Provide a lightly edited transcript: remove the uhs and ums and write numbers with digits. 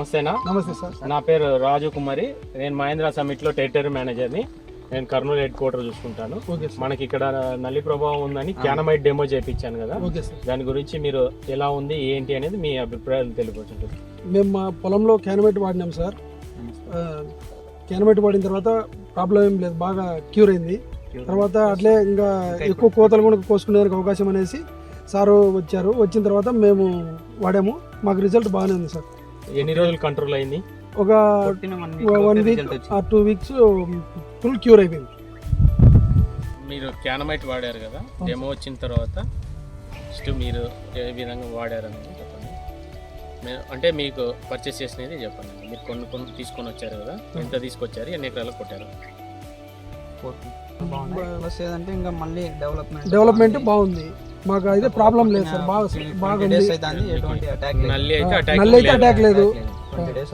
నమస్తేనా. నమస్తే సార్. నా పేరు రాజు కుమారి. నేను మహేంద్ర సమిట్ లో టెరిటరీ మేనేజర్ని. నేను కర్నూలు హెడ్ క్వార్టర్ చూసుకుంటాను. మనకి ఇక్కడ నల్లి ప్రభావం ఉందని క్యానమైట్ డెమో చేయించాను కదా, దాని గురించి మీరు ఎలా ఉంది ఏంటి అనేది మీ అభిప్రాయాలు తెలియవచ్చు. మేము మా పొలంలో క్యానమైట్ వాడినాం సార్. క్యానమైట్ వాడిన తర్వాత ప్రాబ్లం ఏం లేదు, బాగా క్యూర్ అయింది. తర్వాత అట్లే ఇంకా ఎక్కువ కోతలు కూడా కోసుకునేందుకు అవకాశం అనేసి సారు వచ్చారు. వచ్చిన తర్వాత మేము వాడాము, మాకు రిజల్ట్ బాగానే ఉంది సార్. ఎన్ని రోజులు కంట్రోల్ అయింది? ఒక 1 వీక్ ఆ 2 వీక్స్ ఫుల్ క్యూర్ అయిపోయింది. మీరు క్యానమైట్ వాడారు కదా, డెమో వచ్చిన తర్వాత ఫస్ట్ మీరు ఏ విధంగా వాడారు అనేది చెప్పండి. అంటే మీకు పర్చేస్ చేసినది చెప్పండి. మీరు కొన్ని తీసుకొని వచ్చారు కదా, ఎంత తీసుకొచ్చారు, ఎన్ని ఎకరాలు కొట్టారు? ఇంకా మళ్ళీ డెవలప్మెంట్ బాగుంది, మాకు అయితే ప్రాబ్లం లేదు సార్. బాగా నల్లి అయితే అటాక్ లేదు. 20 days